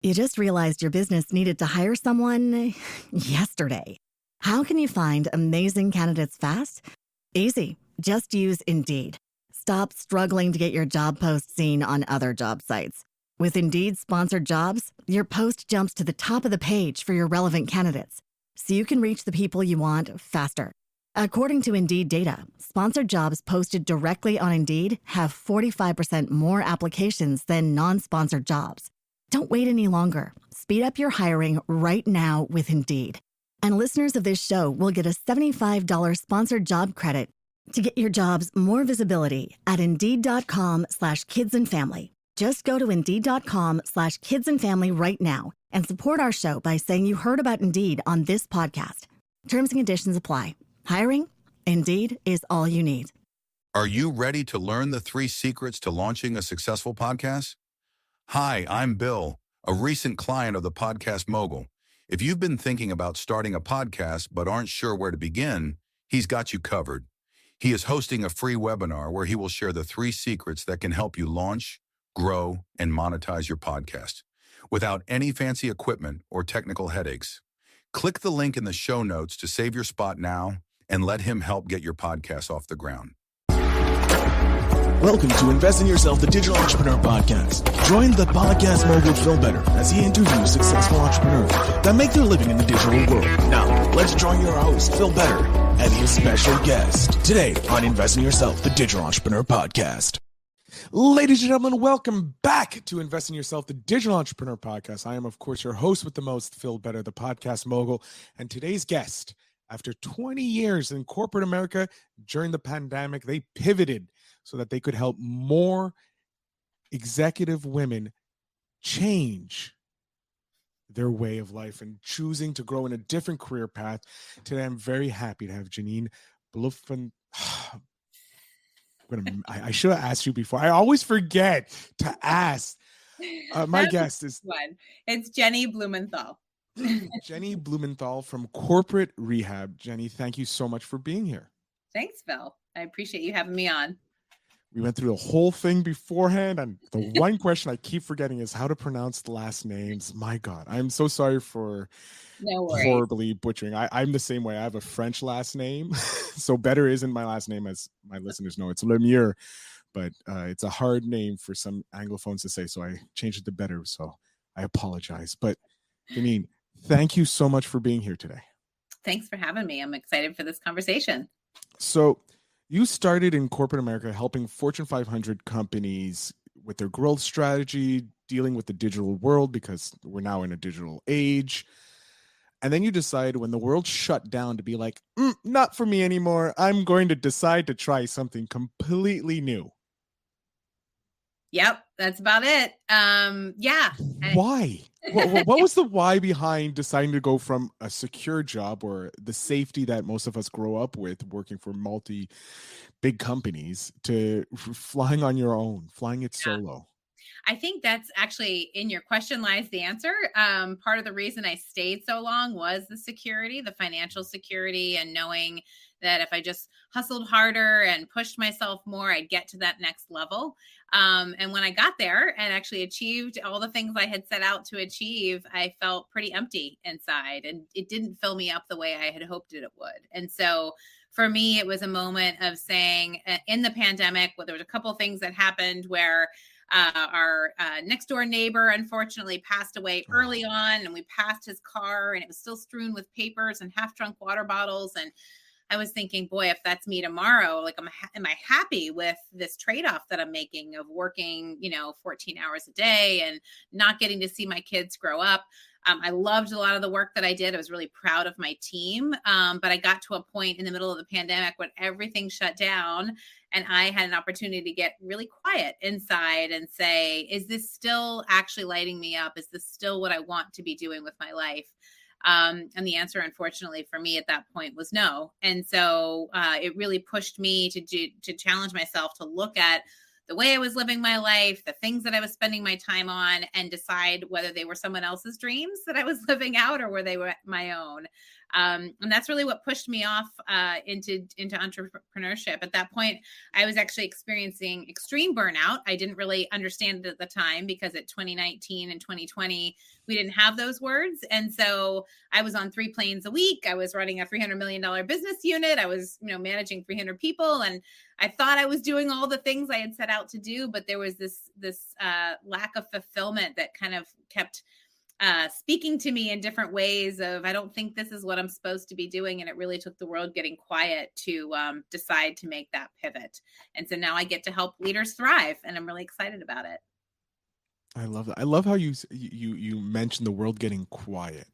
You just realized your business needed to hire someone yesterday. How can you find amazing candidates fast? Easy. Just use Indeed. Stop struggling to get your job post seen on other job sites. With Indeed sponsored jobs, your post jumps to the top of the page for your relevant candidates, so you can reach the people you want faster. According to Indeed data, sponsored jobs posted directly on Indeed have 45% more applications than non-sponsored jobs. Don't wait any longer. Speed up your hiring right now with Indeed. And listeners of this show will get a $75 sponsored job credit to get your jobs more visibility at Indeed.com/kidsandfamily. Just go to Indeed.com/kidsandfamily right now and support our show by saying you heard about Indeed on this podcast. Terms and conditions apply. Hiring? Indeed is all you need. Are you ready to learn the 3 secrets to launching a successful podcast? Hi, I'm Bill, a recent client of the Podcast Mogul. If you've been thinking about starting a podcast but aren't sure where to begin, he's got you covered. He is hosting a free webinar where he will share the 3 secrets that can help you launch, grow, and monetize your podcast without any fancy equipment or technical headaches. Click the link in the show notes to save your spot now and let him help get your podcast off the ground. Welcome to Invest in Yourself, the Digital Entrepreneur Podcast. Join the Podcast Mogul Phil Better as he interviews successful entrepreneurs that make their living in the digital world. Now, let's join your host, Phil Better, and his special guest today on Invest in Yourself, the Digital Entrepreneur Podcast. Ladies and gentlemen, welcome back to Invest in Yourself, the Digital Entrepreneur Podcast. I am, of course, your host with the most, Phil Better, the Podcast Mogul, and today's guest, after 20 years in corporate America during the pandemic, they pivoted so that they could help more executive women change their way of life and choosing to grow in a different career path. Today, I'm very happy to have Jennie Blumenthal. I should have asked you before. I always forget to ask. My guest is It's Jennie Blumenthal. Jennie Blumenthal from Corporate Rehab. Jennie, thank you so much for being here. Thanks, Phil. I appreciate you having me on. We went through the whole thing beforehand, and the one question I keep forgetting is how to pronounce the last names. My God, I'm so sorry for horribly butchering. I'm the same way. I have a French last name, so Better isn't my last name, as my listeners know. It's Lemire, but it's a hard name for some Anglophones to say, so I changed it to Better, so I apologize. But, Jennie, thank you so much for being here today. Thanks for having me. I'm excited for this conversation. So you started in corporate America helping Fortune 500 companies with their growth strategy, dealing with the digital world because we're now in a digital age. And then you decided when the world shut down to be like, not for me anymore. I'm going to decide to try something completely new. Yep, that's about it. Yeah. Why? What was the why behind deciding to go from a secure job or the safety that most of us grow up with working for big companies to flying on your own, flying it solo? I think that's actually in your question lies the answer. Part of the reason I stayed so long was the security, the financial security, and knowing that if I just hustled harder and pushed myself more, I'd get to that next level. And when I got there and actually achieved all the things I had set out to achieve, I felt pretty empty inside, and it didn't fill me up the way I had hoped it would. And so for me, it was a moment of saying in the pandemic, there was a couple of things that happened where our next door neighbor, unfortunately, passed away early on, and we passed his car and it was still strewn with papers and half drunk water bottles. And I was thinking, boy, if that's me tomorrow, like, am I happy with this trade-off that I'm making of working, 14 hours a day and not getting to see my kids grow up? I loved a lot of the work that I did. I was really proud of my team. But I got to a point in the middle of the pandemic when everything shut down and I had an opportunity to get really quiet inside and say, is this still actually lighting me up? Is this still what I want to be doing with my life? And the answer, unfortunately, for me at that point was no. And so it really pushed me to challenge myself to look at the way I was living my life, the things that I was spending my time on, and decide whether they were someone else's dreams that I was living out or were they were my own. And that's really what pushed me off into entrepreneurship. At that point, I was actually experiencing extreme burnout. I didn't really understand it at the time because at 2019 and 2020, we didn't have those words. And so I was on 3 planes a week. I was running a $300 million business unit. I was, managing 300 people. And I thought I was doing all the things I had set out to do, but there was this lack of fulfillment that kind of kept speaking to me in different ways of, I don't think this is what I'm supposed to be doing. And it really took the world getting quiet to decide to make that pivot. And so now I get to help leaders thrive, and I'm really excited about it. I love that. I love how you mentioned the world getting quiet.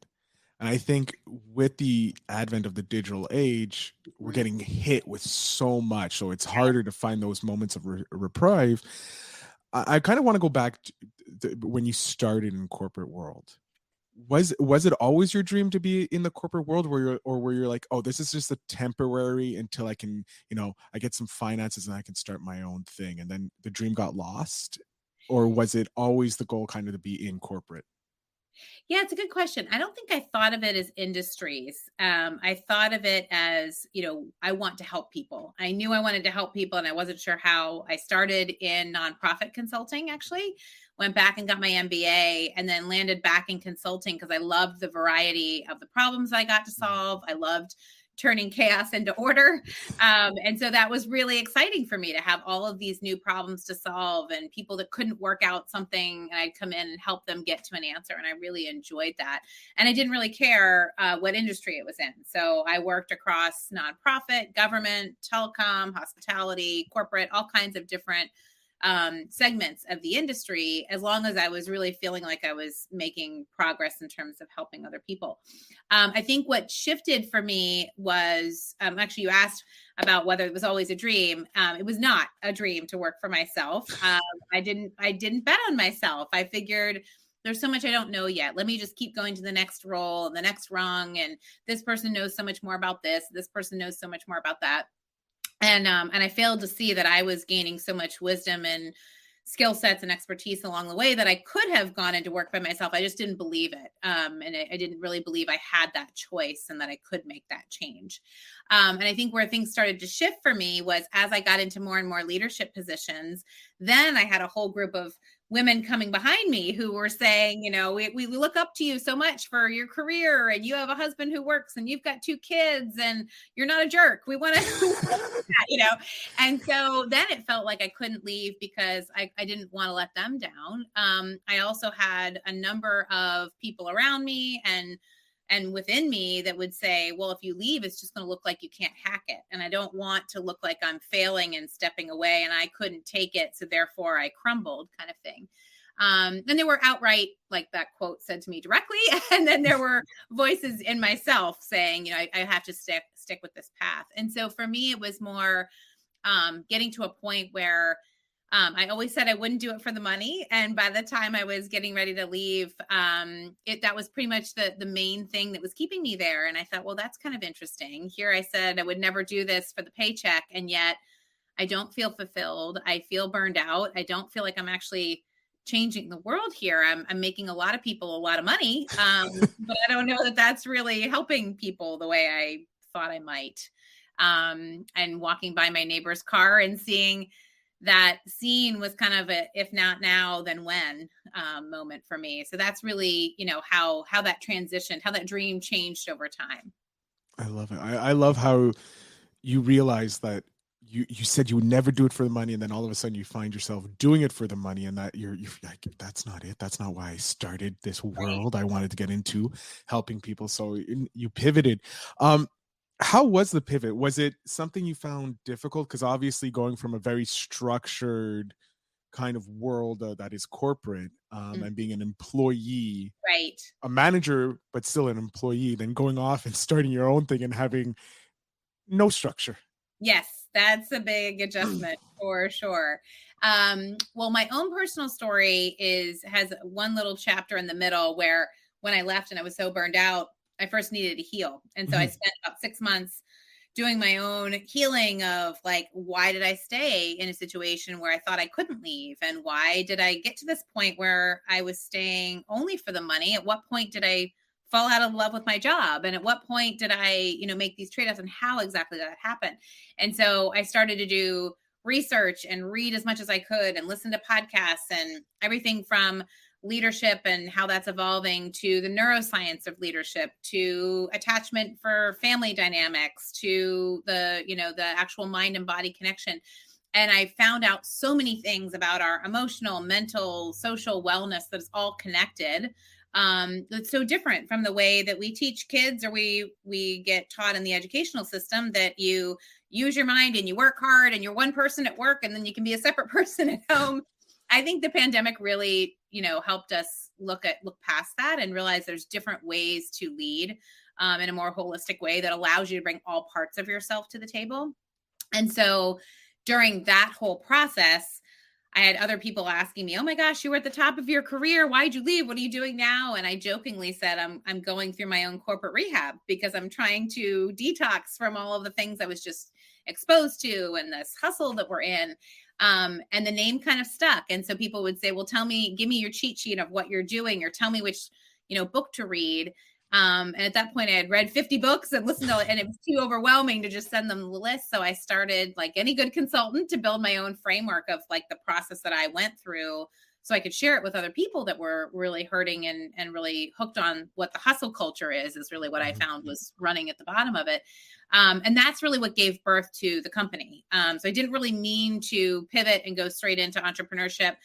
And I think with the advent of the digital age, we're getting hit with so much. So it's harder to find those moments of reprieve. I kind of want to go back to when you started in corporate world. Was it always your dream to be in the corporate world where you're like, oh, this is just a temporary until I can, I get some finances and I can start my own thing, and then the dream got lost? Or was it always the goal kind of to be in corporate? Yeah, it's a good question. I don't think I thought of it as industries. I thought of it as, I want to help people. I knew I wanted to help people, and I wasn't sure how. I started in nonprofit consulting, actually. Went back and got my MBA, and then landed back in consulting because I loved the variety of the problems I got to solve. I loved turning chaos into order. And so that was really exciting for me to have all of these new problems to solve and people that couldn't work out something, and I'd come in and help them get to an answer. And I really enjoyed that. And I didn't really care what industry it was in. So I worked across nonprofit, government, telecom, hospitality, corporate, all kinds of different segments of the industry, as long as I was really feeling like I was making progress in terms of helping other people. I think what shifted for me was, actually, you asked about whether it was always a dream. It was not a dream to work for myself. I didn't bet on myself. I figured there's so much I don't know yet. Let me just keep going to the next role and the next rung. And this person knows so much more about this. This person knows so much more about that. And I failed to see that I was gaining so much wisdom and skill sets and expertise along the way that I could have gone into work by myself. I just didn't believe it. And I didn't really believe I had that choice and that I could make that change. And I think where things started to shift for me was as I got into more and more leadership positions, then I had a whole group of women coming behind me who were saying, we look up to you so much for your career, and you have a husband who works, and you've got 2 kids, and you're not a jerk. We want to, And so then it felt like I couldn't leave because I didn't want to let them down. I also had a number of people around me and within me that would say, well, if you leave, it's just going to look like you can't hack it. And I don't want to look like I'm failing and stepping away, and I couldn't take it, so therefore I crumbled, kind of thing. And there were outright, like that quote said to me directly. And then there were voices in myself saying, I have to stick with this path. And so for me, it was more getting to a point where I always said I wouldn't do it for the money. And by the time I was getting ready to leave, that was pretty much the main thing that was keeping me there. And I thought, well, that's kind of interesting. Here I said I would never do this for the paycheck, and yet I don't feel fulfilled. I feel burned out. I don't feel like I'm actually changing the world here. I'm making a lot of people a lot of money, but I don't know that that's really helping people the way I thought I might. And walking by my neighbor's car and seeing that scene was kind of a, if not now, then when moment for me. So that's really, how that transitioned, how that dream changed over time. I love it. I love how you realize that you said you would never do it for the money, and then all of a sudden you find yourself doing it for the money, and that you're like, that's not it. That's not why I started this world. I wanted to get into helping people. So you pivoted. How was the pivot? Was it something you found difficult? Because obviously going from a very structured kind of world that is corporate and being an employee, right, a manager, but still an employee, then going off and starting your own thing and having no structure. Yes, that's a big adjustment for sure. Well, my own personal story has one little chapter in the middle where when I left and I was so burned out, I first needed to heal. And so I spent about 6 months doing my own healing of like, why did I stay in a situation where I thought I couldn't leave? And why did I get to this point where I was staying only for the money? At what point did I fall out of love with my job? And at what point did I, make these trade-offs, and how exactly did that happen? And so I started to do research and read as much as I could and listen to podcasts and everything from leadership and how that's evolving to the neuroscience of leadership, to attachment for family dynamics, to the actual mind and body connection. And I found out so many things about our emotional, mental, social wellness that's all connected. It's so different from the way that we teach kids, or we get taught in the educational system, that you use your mind and you work hard and you're one person at work and then you can be a separate person at home. I think the pandemic really, helped us look past that and realize there's different ways to lead in a more holistic way that allows you to bring all parts of yourself to the table. And so during that whole process, I had other people asking me, "Oh my gosh, you were at the top of your career. Why'd you leave? What are you doing now?" And I jokingly said, I'm going through my own corporate rehab because I'm trying to detox from all of the things I was just exposed to and this hustle that we're in. And the name kind of stuck. And so people would say, "Well, give me your cheat sheet of what you're doing, or tell me which, book to read." And at that point I had read 50 books and listened to it, and it was too overwhelming to just send them the list. So I started, like any good consultant, to build my own framework of like the process that I went through, so I could share it with other people that were really hurting and really hooked on what the hustle culture is really what I found was running at the bottom of it. And that's really what gave birth to the company. So I didn't really mean to pivot and go straight into entrepreneurship.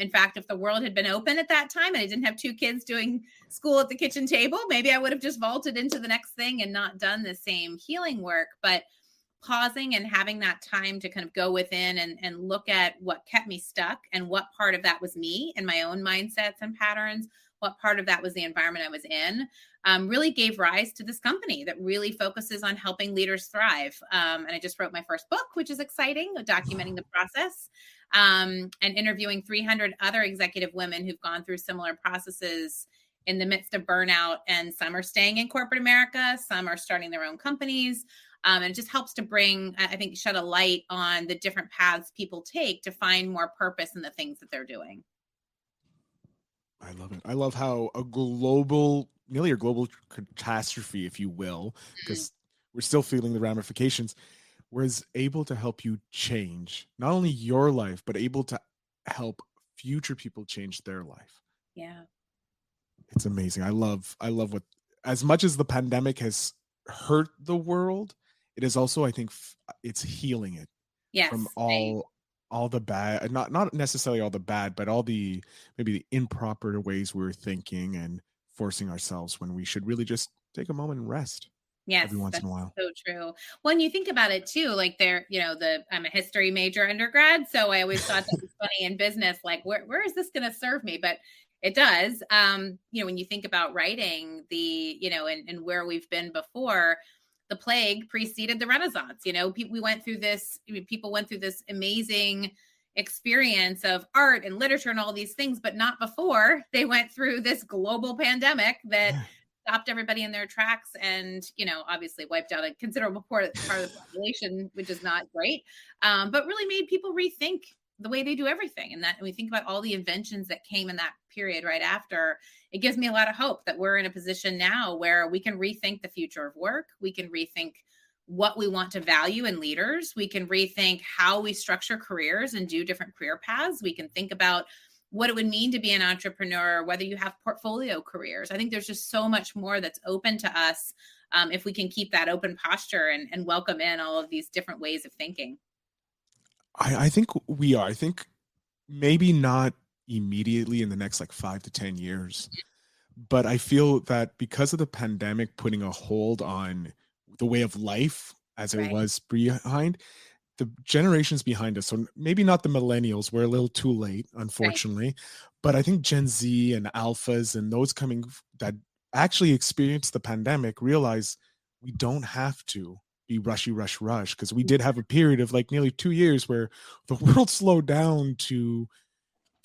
In fact, if the world had been open at that time and I didn't have two kids doing school at the kitchen table, maybe I would have just vaulted into the next thing and not done the same healing work. But pausing and having that time to kind of go within and look at what kept me stuck, and what part of that was me and my own mindsets and patterns, what part of that was the environment I was in, really gave rise to this company that really focuses on helping leaders thrive. And I just wrote my first book, which is exciting, documenting the process, and interviewing 300 other executive women who've gone through similar processes in the midst of burnout. And some are staying in corporate America, some are starting their own companies. And it just helps to bring, I think, shed a light on the different paths people take to find more purpose in the things that they're doing. I love it. I love how nearly a global catastrophe, if you will, because we're still feeling the ramifications, was able to help you change not only your life, but able to help future people change their life. Yeah. It's amazing. I love what, as much as the pandemic has hurt the world, it is also, I think, it's healing it from all the bad, not necessarily all the bad, but all the maybe the improper ways we're thinking and forcing ourselves when we should really just take a moment and rest. Yes, every once in a while. So true. When you think about it too, like I'm a history major undergrad, so I always thought that was funny in business. Like, where is this going to serve me? But it does. When you think about writing, and where we've been before, the plague preceded the Renaissance. People went through this amazing experience of art and literature and all these things, but not before they went through this global pandemic that stopped everybody in their tracks and, obviously wiped out a considerable part of the population, which is not great, but really made people rethink the way they do everything. And that, when we think about all the inventions that came in that period right after, it gives me a lot of hope that we're in a position now where we can rethink the future of work. We can rethink what we want to value in leaders. We can rethink how we structure careers and do different career paths. We can think about what it would mean to be an entrepreneur, whether you have portfolio careers. I think there's just so much more that's open to us if we can keep that open posture and welcome in all of these different ways of thinking. I think we are. I think maybe not immediately in the next 5 to 10 years, but I feel that because of the pandemic putting a hold on the way of life as it was behind, the generations behind us, so maybe not the millennials, we're a little too late, unfortunately, but I think Gen Z and alphas and those that actually experienced the pandemic realize we don't have to be rush, because we did have a period of nearly 2 years where the world slowed down to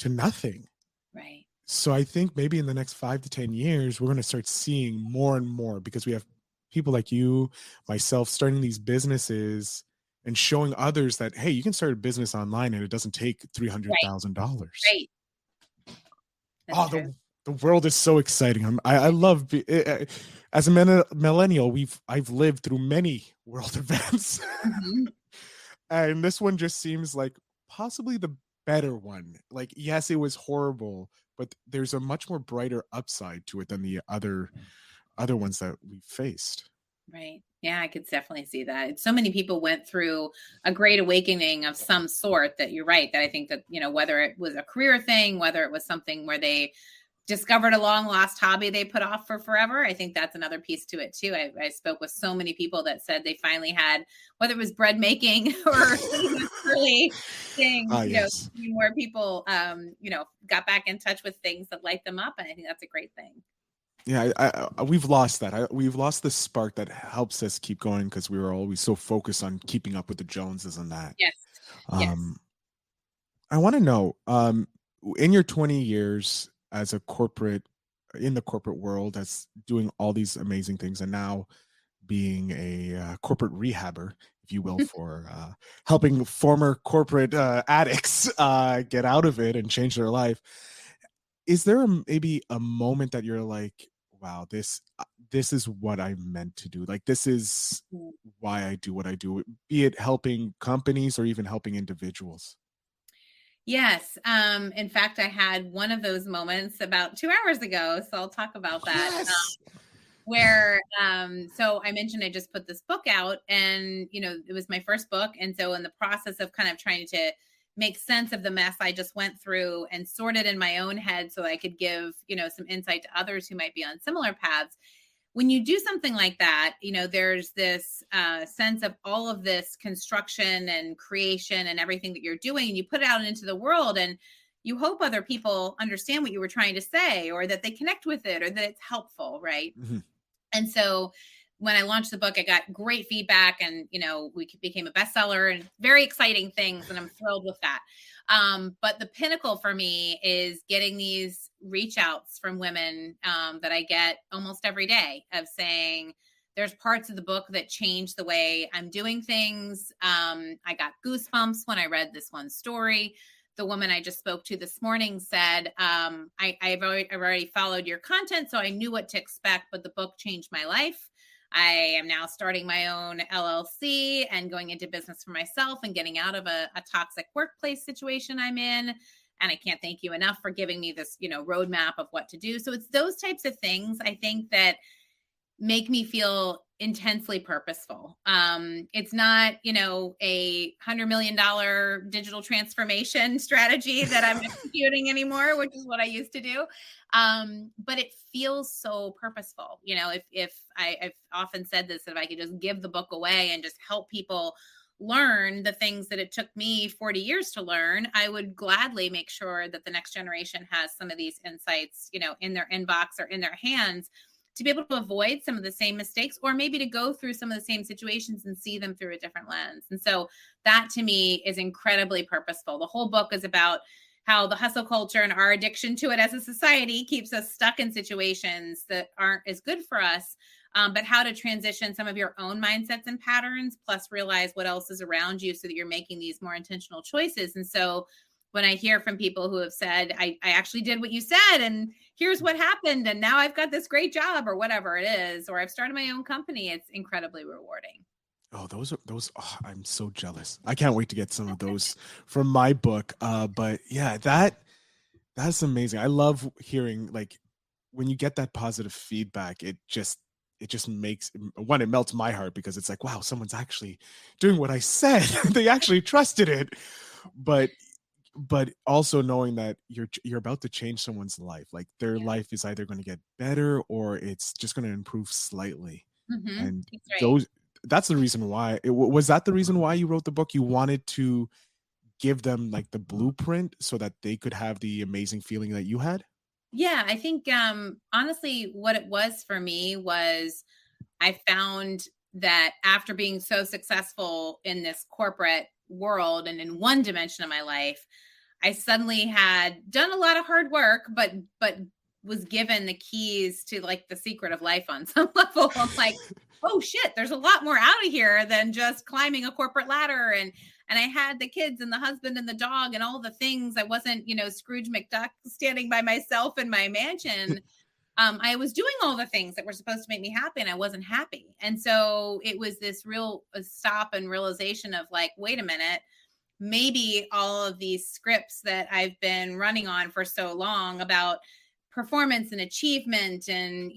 nothing. Right. So I think maybe in the next 5 to 10 years, we're going to start seeing more and more, because we have people like you, myself, starting these businesses and showing others that, hey, you can start a business online and it doesn't take Right. $300,000. Right. That's Oh, true. the world is so exciting. I love as a millennial, I've lived through many world events, Mhm. and this one just seems like possibly the better one. Like, yes, it was horrible, but there's a much more brighter upside to it than the other ones that we faced. Right. Yeah, I could definitely see that. So many people went through a great awakening of some sort that you're right. That I think that, whether it was a career thing, whether it was something where they discovered a long lost hobby they put off for forever. I think that's another piece to it too. I spoke with so many people that said they finally had, whether it was bread making or early things, Yes. where people, got back in touch with things that light them up. And I think that's a great thing. Yeah, we've lost that. We've lost the spark that helps us keep going because we were always so focused on keeping up with the Joneses and that. Yes. Yes. I want to know, in your 20 years as a in the corporate world, as doing all these amazing things, and now being a corporate rehabber, if you will, for helping former corporate addicts get out of it and change their life. Is there maybe a moment that you're like, wow, this is what I meant to do. Like, this is why I do what I do, be it helping companies or even helping individuals? Yes. In fact, I had one of those moments about 2 hours ago. So I'll talk about that. Yes. Where, so I mentioned I just put this book out and, it was my first book. And so in the process of kind of trying to make sense of the mess I just went through and sort it in my own head so I could give, some insight to others who might be on similar paths. When you do something like that, there's this sense of all of this construction and creation and everything that you're doing, and you put it out into the world and you hope other people understand what you were trying to say or that they connect with it or that it's helpful. Right. Mm-hmm. And so when I launched the book, I got great feedback and, we became a bestseller and very exciting things. And I'm thrilled with that. But the pinnacle for me is getting these reach outs from women that I get almost every day of saying, there's parts of the book that change the way I'm doing things. I got goosebumps when I read this one story. The woman I just spoke to this morning said, I've already followed your content, so I knew what to expect, but the book changed my life. I am now starting my own LLC and going into business for myself and getting out of a toxic workplace situation I'm in. And I can't thank you enough for giving me this, roadmap of what to do. So it's those types of things, I think, that make me feel intensely purposeful. It's not, a $100 million digital transformation strategy that I'm executing anymore, which is what I used to do. But it feels so purposeful. If I've often said this, if I could just give the book away and just help people learn the things that it took me 40 years to learn, I would gladly make sure that the next generation has some of these insights, in their inbox or in their hands, to be able to avoid some of the same mistakes or maybe to go through some of the same situations and see them through a different lens. And so that to me is incredibly purposeful. The whole book is about how the hustle culture and our addiction to it as a society keeps us stuck in situations that aren't as good for us, but how to transition some of your own mindsets and patterns, plus realize what else is around you so that you're making these more intentional choices. And so when I hear from people who have said, I actually did what you said, and here's what happened, and now I've got this great job or whatever it is, or I've started my own company, it's incredibly rewarding. Oh, those. Oh, I'm so jealous. I can't wait to get some of those from my book. But yeah, that's amazing. I love hearing, like, when you get that positive feedback, it just makes, one, it melts my heart because it's like, wow, someone's actually doing what I said. They actually trusted it. But also knowing that you're about to change someone's life, like their life is either going to get better or it's just going to improve slightly. Mm-hmm. And right. that's the reason why was that the reason why you wrote the book? You wanted to give them like the blueprint so that they could have the amazing feeling that you had? Yeah, I think honestly what it was for me was I found that after being so successful in this corporate world and in one dimension of my life, I suddenly had done a lot of hard work, but was given the keys to like the secret of life on some level. I'm like, oh shit, there's a lot more out of here than just climbing a corporate ladder. And I had the kids and the husband and the dog and all the things. I wasn't, Scrooge McDuck standing by myself in my mansion. I was doing all the things that were supposed to make me happy, and I wasn't happy. And so it was this real stop and realization of like, wait a minute, maybe all of these scripts that I've been running on for so long about performance and achievement and,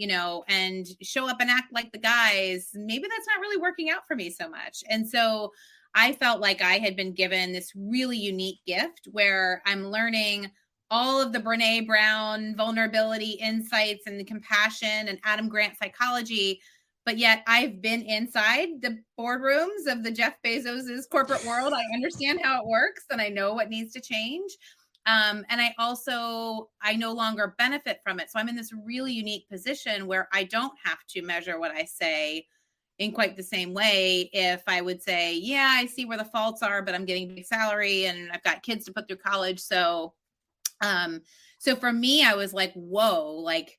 and show up and act like the guys, maybe that's not really working out for me so much. And so I felt like I had been given this really unique gift where I'm learning all of the Brene Brown vulnerability insights and the compassion and Adam Grant psychology, but yet I've been inside the boardrooms of the Jeff Bezos's corporate world. I understand how it works and I know what needs to change. And I no longer benefit from it. So I'm in this really unique position where I don't have to measure what I say in quite the same way. If I would say, yeah, I see where the faults are, but I'm getting a big salary and I've got kids to put through college. So for me, I was like, whoa, like,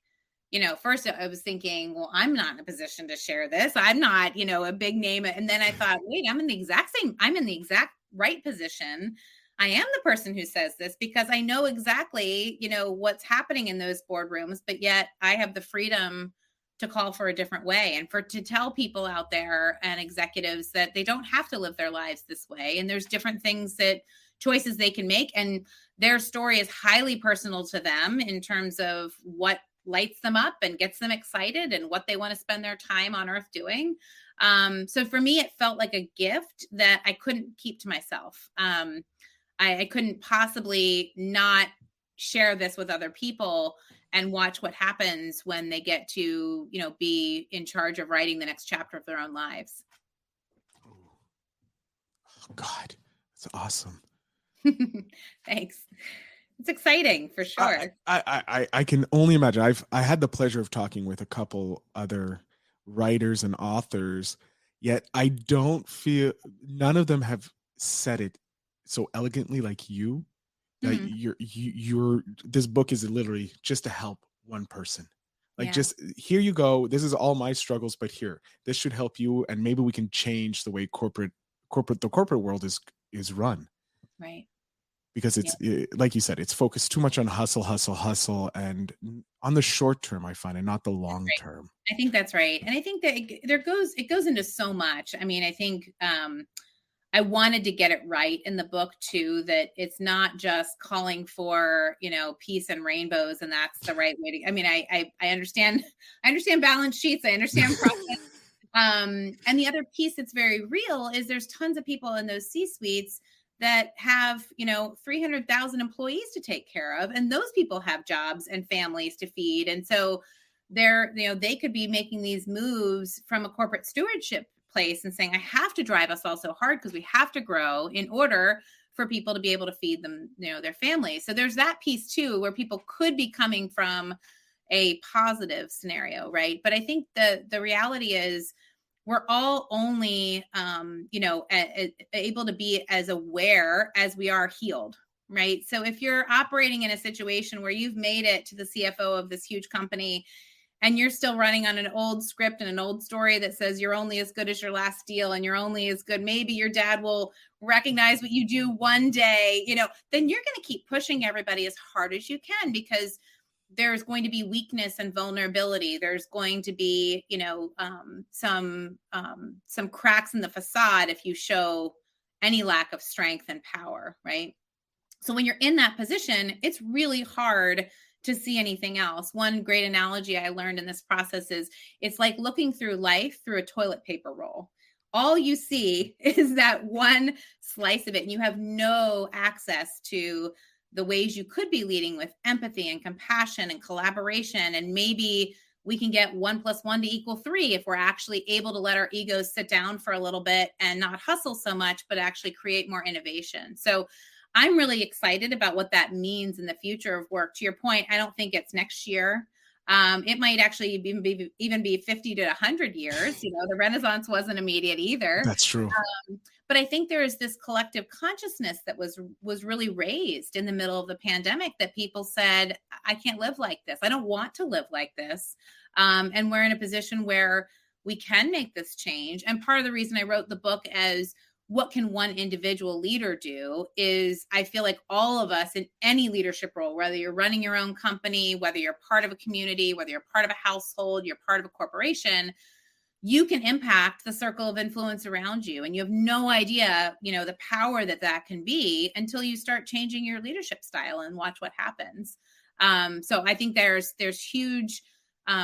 first I was thinking, well, I'm not in a position to share this. I'm not, a big name. And then I thought, wait, I'm in the exact right position. I am the person who says this because I know exactly, what's happening in those boardrooms, but yet I have the freedom to call for a different way and to tell people out there and executives that they don't have to live their lives this way. And there's different choices they can make. And their story is highly personal to them in terms of what lights them up and gets them excited and what they want to spend their time on earth doing. So for me, it felt like a gift that I couldn't keep to myself. I couldn't possibly not share this with other people and watch what happens when they get to, be in charge of writing the next chapter of their own lives. Oh, God, that's awesome. Thanks. It's exciting for sure. I can only imagine. I had the pleasure of talking with a couple other writers and authors, yet I don't feel none of them have said it so elegantly like you. That you're this book is literally just to help one person. Like, just here you go. This is all my struggles, but here, this should help you, and maybe we can change the way the corporate world is run. Right. Because it's like you said, it's focused too much on hustle, and on the short term, I find, and not the long term. I think that's right. And I think that it goes into so much. I mean, I think I wanted to get it right in the book too, that it's not just calling for, peace and rainbows and that's the right way to, I mean, I understand balance sheets. I understand profit. And the other piece that's very real is there's tons of people in those C-suites that have, 300,000 employees to take care of. And those people have jobs and families to feed. And so they could be making these moves from a corporate stewardship place and saying, I have to drive us all so hard because we have to grow in order for people to be able to feed them, their families. So there's that piece too, where people could be coming from a positive scenario. Right. But I think the reality is we're all only, able to be as aware as we are healed. Right. So if you're operating in a situation where you've made it to the CFO of this huge company and you're still running on an old script and an old story that says you're only as good as your last deal and you're only as good, maybe your dad will recognize what you do one day, then you're going to keep pushing everybody as hard as you can because there's going to be weakness and vulnerability. There's going to be, some cracks in the facade if you show any lack of strength and power, right? So when you're in that position, it's really hard to see anything else. One great analogy I learned in this process is it's like looking through life through a toilet paper roll. All you see is that one slice of it, and you have no access to the ways you could be leading with empathy and compassion and collaboration. And maybe we can get 1 + 1 = 3 if we're actually able to let our egos sit down for a little bit and not hustle so much, but actually create more innovation. So I'm really excited about what that means in the future of work. To your point, I don't think it's next year. It might actually even be 50 to 100 years. The Renaissance wasn't immediate either. That's true. But But I think there is this collective consciousness that was really raised in the middle of the pandemic, that people said, I can't live like this. I don't want to live like this. And we're in a position where we can make this change. And part of the reason I wrote the book as what can one individual leader do is I feel like all of us in any leadership role, whether you're running your own company, whether you're part of a community, whether you're part of a household, you're part of a corporation, you can impact the circle of influence around you. And you have no idea, the power that can be until you start changing your leadership style and watch what happens. So I think there's huge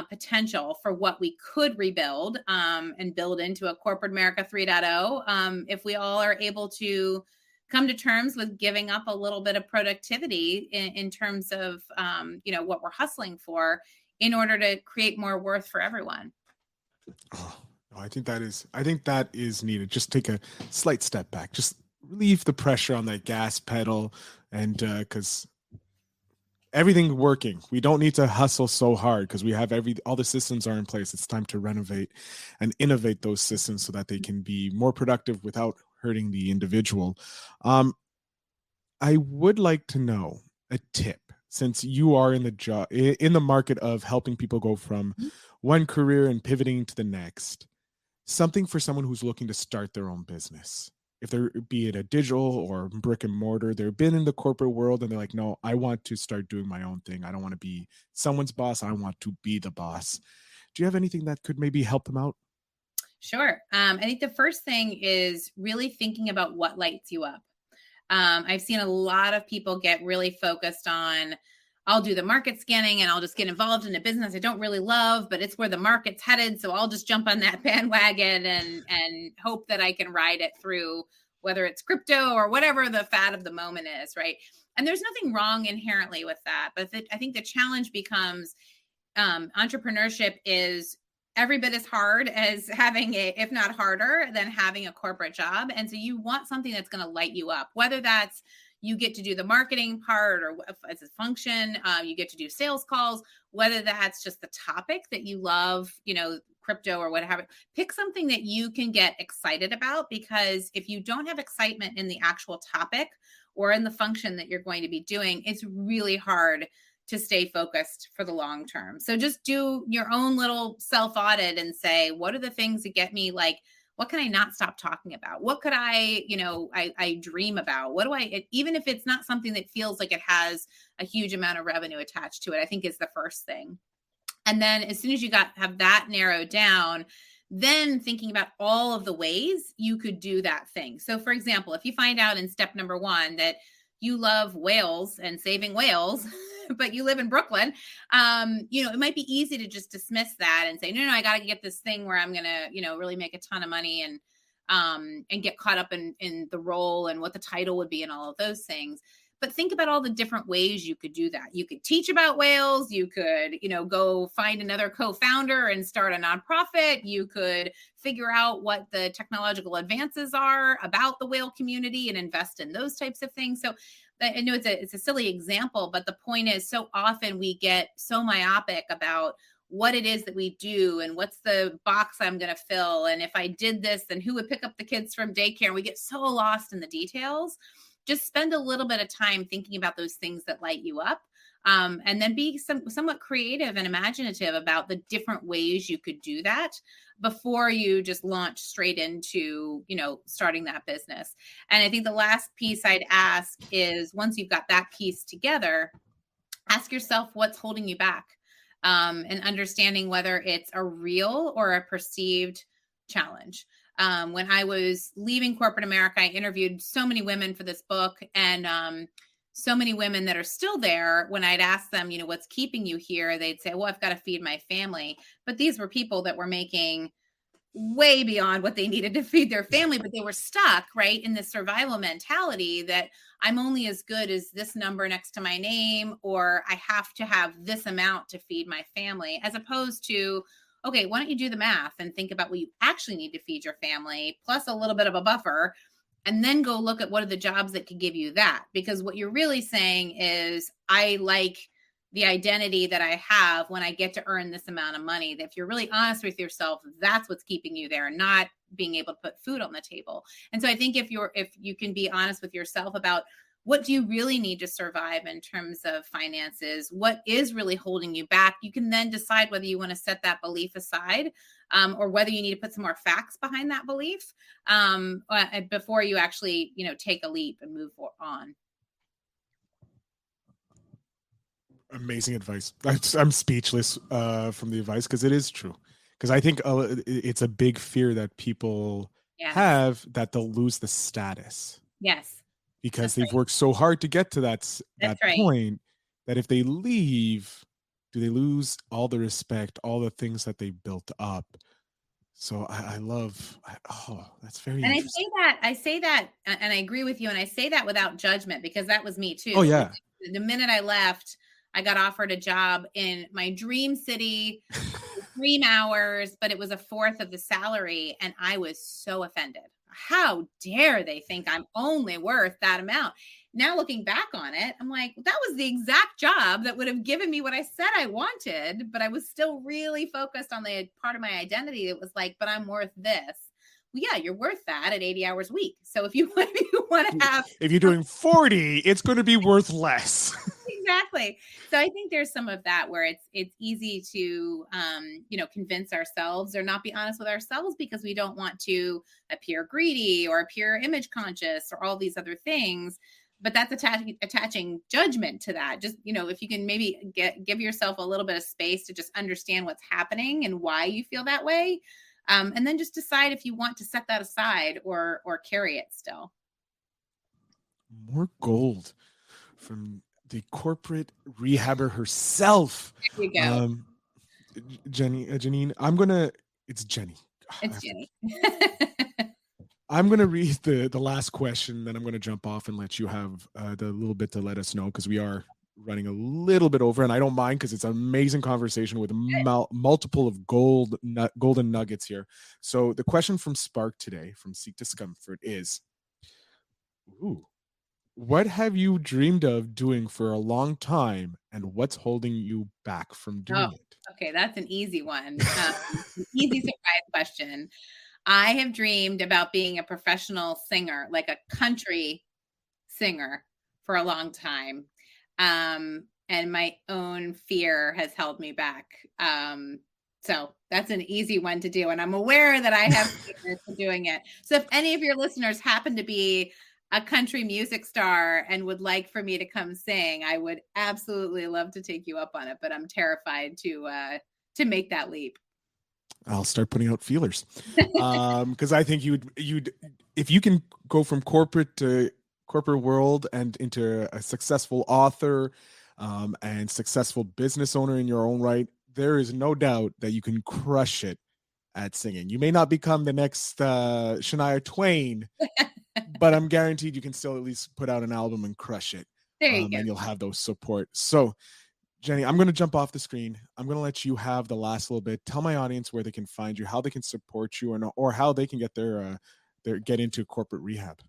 potential for what we could rebuild and build into a corporate America 3.0 if we all are able to come to terms with giving up a little bit of productivity in terms of what we're hustling for in order to create more worth for everyone. Oh, I think that is needed. Just take a slight step back. Just relieve the pressure on that gas pedal, and because everything working. We don't need to hustle so hard because we have all the systems are in place. It's time to renovate and innovate those systems so that they can be more productive without hurting the individual. I would like to know a tip, since you are in the market of helping people go from one career and pivoting to the next, something for someone who's looking to start their own business. If they're, be it a digital or brick and mortar, they've been in the corporate world and they're like, no, I want to start doing my own thing. I don't want to be someone's boss. I want to be the boss. Do you have anything that could maybe help them out? Sure. I think the first thing is really thinking about what lights you up. I've seen a lot of people get really focused on, I'll do the market scanning and I'll just get involved in a business I don't really love, but it's where the market's headed. So I'll just jump on that bandwagon and hope that I can ride it through, whether it's crypto or whatever the fad of the moment is, right? And there's nothing wrong inherently with that. But I think the challenge becomes entrepreneurship is every bit as hard as having if not harder than having a corporate job. And so you want something that's going to light you up, whether that's you get to do the marketing part or as a function, you get to do sales calls, whether that's just the topic that you love, crypto or whatever. Pick something that you can get excited about, because if you don't have excitement in the actual topic or in the function that you're going to be doing, it's really hard to stay focused for the long term. So just do your own little self audit and say, what are the things that get me what can I not stop talking about? What could I dream about? What do even if it's not something that feels like it has a huge amount of revenue attached to it, I think is the first thing. And then as soon as you have that narrowed down, then thinking about all of the ways you could do that thing. So for example, if you find out in step number 1 that you love whales and saving whales, but you live in Brooklyn, it might be easy to just dismiss that and say, no, I got to get this thing where I'm going to, really make a ton of money and get caught up in the role and what the title would be and all of those things. But think about all the different ways you could do that. You could teach about whales. You could, go find another co-founder and start a nonprofit. You could figure out what the technological advances are about the whale community and invest in those types of things. So I know it's a silly example, but the point is so often we get so myopic about what it is that we do and what's the box I'm going to fill. And if I did this, then who would pick up the kids from daycare? And we get so lost in the details. Just spend a little bit of time thinking about those things that light you up, and then be somewhat creative and imaginative about the different ways you could do that before you just launch straight into, starting that business. And I think the last piece I'd ask is, once you've got that piece together, ask yourself what's holding you back, and understanding whether it's a real or a perceived challenge. When I was leaving corporate America, I interviewed so many women for this book, and so many women that are still there. When I'd ask them, what's keeping you here? They'd say, well, I've got to feed my family. But these were people that were making way beyond what they needed to feed their family, but they were stuck, right, in this survival mentality that I'm only as good as this number next to my name, or I have to have this amount to feed my family, as opposed to, okay, why don't you do the math and think about what you actually need to feed your family, plus a little bit of a buffer, and then go look at what are the jobs that could give you that. Because what you're really saying is, I like the identity that I have when I get to earn this amount of money. That if you're really honest with yourself, that's what's keeping you there, not being able to put food on the table. And so I think if you can be honest with yourself about what do you really need to survive in terms of finances, what is really holding you back, you can then decide whether you want to set that belief aside, or whether you need to put some more facts behind that belief, before you actually, take a leap and move on. Amazing advice. I'm speechless from the advice, because it is true. Because I think it's a big fear that people have, that they'll lose the status. Yes. Because they've worked so hard to get to that point, that if they leave, do they lose all the respect, all the things that they built up? So that's very and interesting. I say that, and I agree with you, and I say that without judgment, because that was me too. Oh, yeah. The minute I left, I got offered a job in my dream city, dream hours, but it was a fourth of the salary, and I was so offended. How dare they think I'm only worth that amount? Now looking back on it, I'm like, that was the exact job that would have given me what I said I wanted, but I was still really focused on the part of my identity that was like, but I'm worth this. Well, yeah, you're worth that at 80 hours a week. So if you want to have, if you're doing 40, it's going to be worth less. Exactly. So I think there's some of that where it's easy to, convince ourselves or not be honest with ourselves, because we don't want to appear greedy or appear image conscious or all these other things. But that's attaching judgment to that. Just, if you can maybe give yourself a little bit of space to just understand what's happening and why you feel that way. And then just decide if you want to set that aside or carry it still. More gold from the corporate rehabber herself. There you go. Janine, it's Jenny. It's Jenny. I'm going to read the last question, then I'm going to jump off and let you have the little bit to let us know, because we are running a little bit over, and I don't mind, because it's an amazing conversation with multiple of golden nuggets here. So the question from Spark today, from Seek Discomfort, is, what have you dreamed of doing for a long time, and what's holding you back from doing it? Okay, that's an easy one. An easy surprise question. I have dreamed about being a professional singer, like a country singer, for a long time. And my own fear has held me back. So that's an easy one to do. And I'm aware that I have fears for doing it. So if any of your listeners happen to be a country music star and would like for me to come sing, I would absolutely love to take you up on it, but I'm terrified to make that leap. I'll start putting out feelers. Because I think you'd, if you can go from corporate world and into a successful author, and successful business owner in your own right, there is no doubt that you can crush it at singing. You may not become the next Shania Twain, but I'm guaranteed you can still at least put out an album and crush it. There you go. And you'll have those support. So, Jenny, I'm going to jump off the screen. I'm going to let you have the last little bit. Tell my audience where they can find you, how they can support you, or how they can get get into corporate rehab.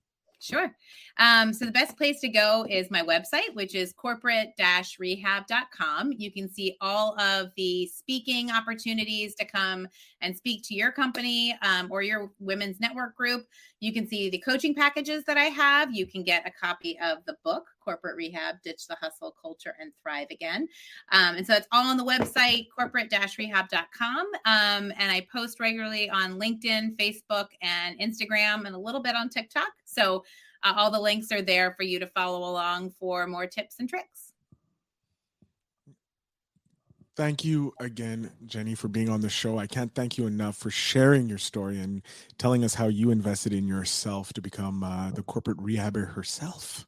Sure. So the best place to go is my website, which is corporate-rehab.com. You can see all of the speaking opportunities to come and speak to your company or your women's network group. You can see the coaching packages that I have. You can get a copy of the book, Corporate Rehab, Ditch the Hustle, Culture, and Thrive Again. And so it's all on the website, corporate-rehab.com. And I post regularly on LinkedIn, Facebook, and Instagram, and a little bit on TikTok. So all the links are there for you to follow along for more tips and tricks. Thank you again, Jenny, for being on the show. I can't thank you enough for sharing your story and telling us how you invested in yourself to become the corporate rehabber herself.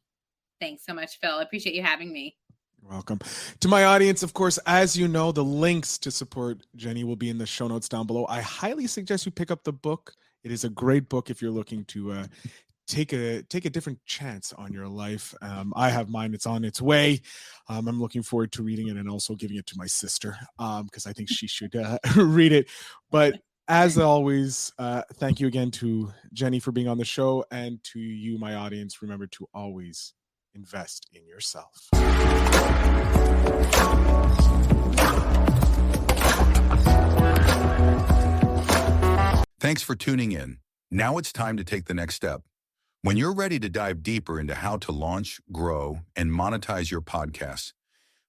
Thanks so much, Phil. I appreciate you having me. You're welcome. To my audience, of course, as you know, the links to support Jenny will be in the show notes down below. I highly suggest you pick up the book. It is a great book if you're looking to take a different chance on your life. I have mine. It's on its way. I'm looking forward to reading it and also giving it to my sister because I think she should read it. But as always, thank you again to Jenny for being on the show, and to you, my audience. Remember to always invest in yourself. Thanks for tuning in. Now it's time to take the next step. When you're ready to dive deeper into how to launch, grow, and monetize your podcast,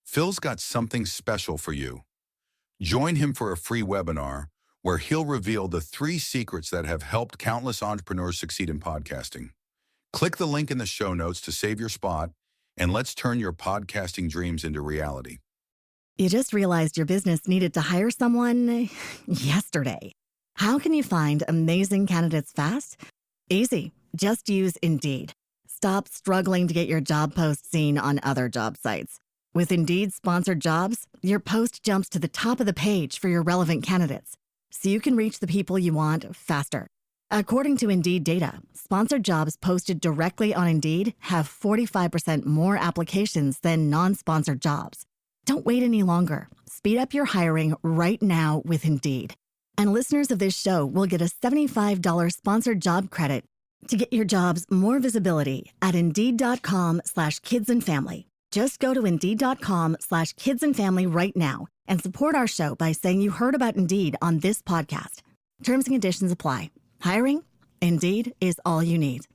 Phil's got something special for you. Join him for a free webinar where he'll reveal the 3 secrets that have helped countless entrepreneurs succeed in podcasting. Click the link in the show notes to save your spot, and let's turn your podcasting dreams into reality. You just realized your business needed to hire someone yesterday. How can you find amazing candidates fast? Easy. Just use Indeed. Stop struggling to get your job post seen on other job sites. With Indeed sponsored jobs, your post jumps to the top of the page for your relevant candidates, so you can reach the people you want faster. According to Indeed data, sponsored jobs posted directly on Indeed have 45% more applications than non-sponsored jobs. Don't wait any longer. Speed up your hiring right now with Indeed. And listeners of this show will get a $75 sponsored job credit to get your jobs more visibility at Indeed.com/kidsandfamily. Just go to Indeed.com/kidsandfamily right now and support our show by saying you heard about Indeed on this podcast. Terms and conditions apply. Hiring? Indeed is all you need.